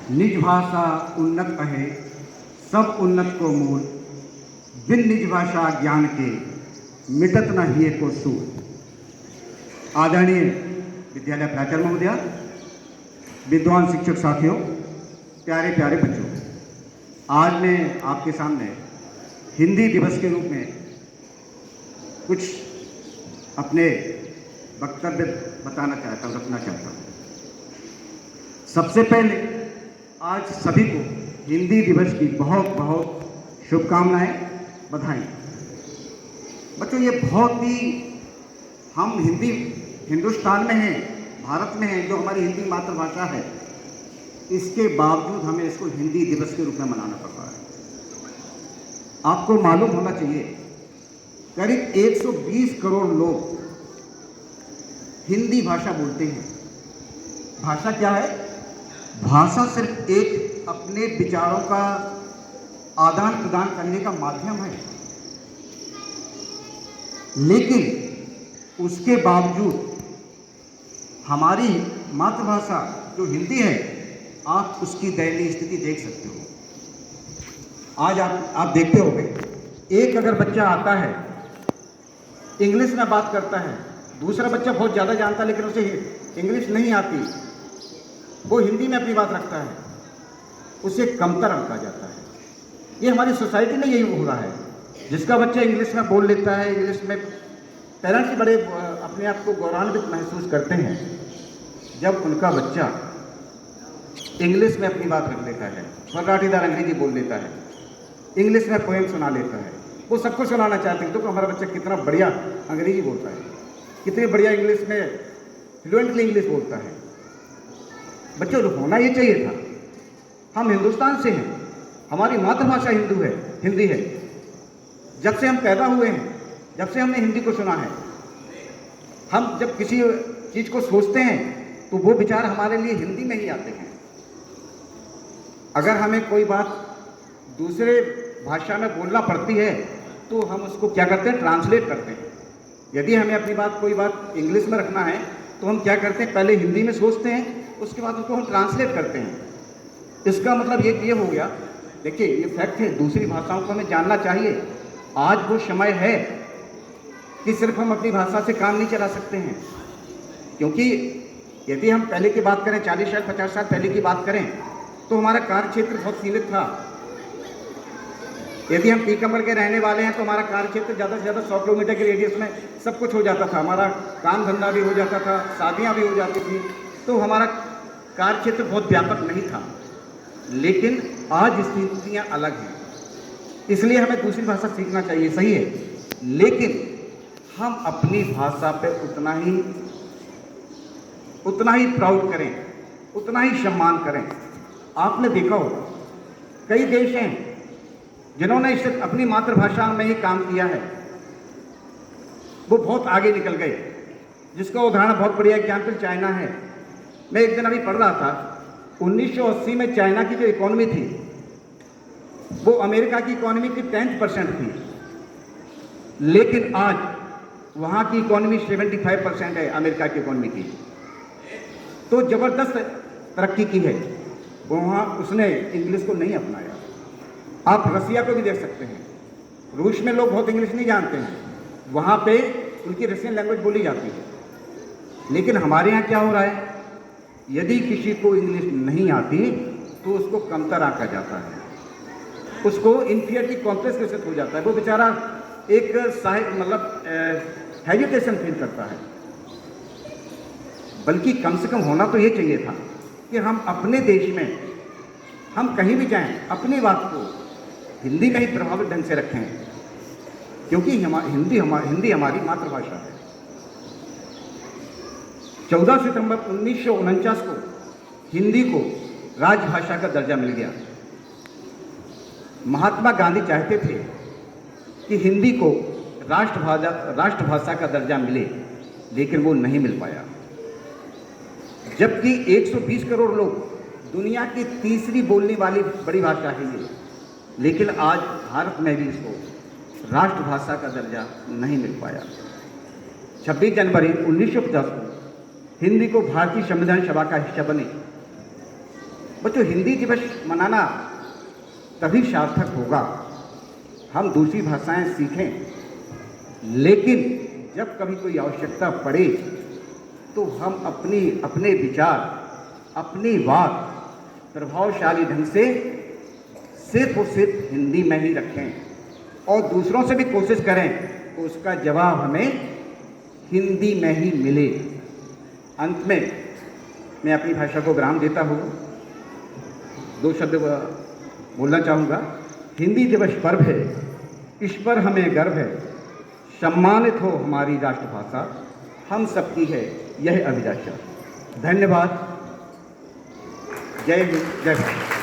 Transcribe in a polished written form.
निज भाषा उन्नत कहे सब उन्नत को मूल, बिन निज भाषा ज्ञान के मिटत न हिए को सूल। आदरणीय विद्यालय प्राचार्य महोदया, विद्वान शिक्षक साथियों, प्यारे प्यारे बच्चों, आज मैं आपके सामने हिंदी दिवस के रूप में कुछ अपने वक्तव्य बताना चाहता हूँ, रखना चाहता हूँ। सबसे पहले आज सभी को हिंदी दिवस की बहुत बहुत शुभकामनाएं, बधाई। बच्चों, ये बहुत ही हम हिंदुस्तान में हैं, भारत में हैं, जो हमारी हिंदी मातृभाषा है, इसके बावजूद हमें इसको हिंदी दिवस के रूप में मनाना पड़ रहा है। आपको मालूम होना चाहिए, करीब 120 करोड़ लोग हिंदी भाषा बोलते हैं। भाषा क्या है? भाषा सिर्फ एक अपने विचारों का आदान प्रदान करने का माध्यम है, लेकिन उसके बावजूद हमारी मातृभाषा जो हिंदी है, आप उसकी दयनीय स्थिति देख सकते हो। आज आप देखते होंगे, एक अगर बच्चा आता है इंग्लिश में बात करता है, दूसरा बच्चा बहुत ज़्यादा जानता है लेकिन उसे इंग्लिश नहीं आती, वो हिंदी में अपनी बात रखता है, उसे कमतर आंका जाता है। ये हमारी सोसाइटी में यही हो रहा है। जिसका बच्चा इंग्लिश में बोल लेता है, इंग्लिश में पेरेंट्स भी बड़े अपने आप को गौरवान्वित महसूस करते हैं जब उनका बच्चा इंग्लिश में अपनी बात रख लेता है, फर्राटीदार अंग्रेजी बोल लेता है, इंग्लिश में पोएम सुना लेता है। वो सबको सुनाना चाहते हैं, तो हमारा बच्चा कितना बढ़िया अंग्रेजी बोलता है, कितनी बढ़िया इंग्लिश में फ्लुएंटली इंग्लिश बोलता है। बच्चों, होना ये चाहिए था। हम हिंदुस्तान से हैं, हमारी मातृभाषा हिंदी है। जब से हम पैदा हुए हैं, जब से हमने हिंदी को सुना है, हम जब किसी चीज़ को सोचते हैं तो वो विचार हमारे लिए हिंदी में ही आते हैं। अगर हमें कोई बात दूसरे भाषा में बोलना पड़ती है तो हम उसको क्या करते हैं? ट्रांसलेट करते हैं। यदि हमें अपनी कोई बात इंग्लिश में रखना है तो हम क्या करते हैं? पहले हिंदी में सोचते हैं, उसके बाद उसको हम ट्रांसलेट करते हैं। इसका मतलब ये हो गया, देखिए ये फैक्ट है, दूसरी भाषाओं को हमें जानना चाहिए। आज वो समय है कि सिर्फ हम अपनी भाषा से काम नहीं चला सकते हैं, क्योंकि यदि हम पहले की बात करें, 40 साल 50 साल पहले की बात करें, तो हमारा कार्य क्षेत्र बहुत सीमित था। यदि हम पीकमर के रहने वाले हैं तो हमारा कार्य क्षेत्र ज़्यादा से ज़्यादा 100 किलोमीटर के रेडियस में सब कुछ हो जाता था। हमारा काम धंधा भी हो जाता था, शादियाँ भी हो जाती थी, तो हमारा कार्य क्षेत्र बहुत व्यापक नहीं था। लेकिन आज स्थितियाँ अलग हैं, इसलिए हमें दूसरी भाषा सीखना चाहिए, सही है, लेकिन हम अपनी भाषा पे उतना ही प्राउड करें, उतना ही सम्मान करें। आपने देखा होगा, कई देश हैं जिन्होंने इसे अपनी मातृभाषा में ही काम किया है, वो बहुत आगे निकल गए। जिसका उदाहरण बहुत बढ़िया एग्जाम्पल चाइना है। मैं एक दिन अभी पढ़ रहा था, 1980 में चाइना की जो इकोनॉमी थी वो अमेरिका की इकोनॉमी की 10% थी, लेकिन आज वहाँ की इकोनॉमी 75% है अमेरिका की इकोनॉमी की। तो ज़बरदस्त तरक्की की है। वहाँ उसने इंग्लिश को नहीं अपनाया। आप रसिया को भी देख सकते हैं, रूस में लोग बहुत इंग्लिश नहीं जानते हैं, वहाँ पे उनकी रशियन लैंग्वेज बोली जाती है। लेकिन हमारे यहाँ क्या हो रहा है? यदि किसी को इंग्लिश नहीं आती तो उसको कमतर आंका जाता है, उसको इन्फीरियरिटी कॉम्प्लेक्स के साथ हो जाता है। वो बेचारा एक हेजिटेशन फील करता है। बल्कि कम से कम होना तो ये चाहिए था कि हम अपने देश में, हम कहीं भी जाएं, अपनी बात को हिंदी में ही प्रभावित ढंग से रखें, क्योंकि हिंदी हमारी मातृभाषा है। 14 सितंबर 1949 को हिंदी को राजभाषा का दर्जा मिल गया। महात्मा गांधी चाहते थे कि हिंदी को राष्ट्रभाषा का दर्जा मिले, लेकिन वो नहीं मिल पाया। जबकि 120 करोड़ लोग, दुनिया की तीसरी बोलने वाली बड़ी भाषा है ये, लेकिन आज भारत में भी इसको राष्ट्रभाषा का दर्जा नहीं मिल पाया। 26 जनवरी 1950 को हिंदी को भारतीय संविधान सभा का हिस्सा बने। बच्चों, हिंदी दिवस मनाना तभी सार्थक होगा हम दूसरी भाषाएं सीखें, लेकिन जब कभी कोई आवश्यकता पड़े तो हम अपने विचार, अपनी बात प्रभावशाली ढंग से सिर्फ और सिर्फ हिंदी में ही रखें और दूसरों से भी कोशिश करें तो उसका जवाब हमें हिंदी में ही मिले। अंत में मैं अपनी भाषा को विराम देता हूँ। 2 शब्द बोलना चाहूँगा। हिंदी दिवस पर्व है, इस पर हमें गर्व है, सम्मानित हो हमारी राष्ट्रभाषा, हम सबकी है यह अभिलाषा। धन्यवाद। जय हिंद, जय भारत।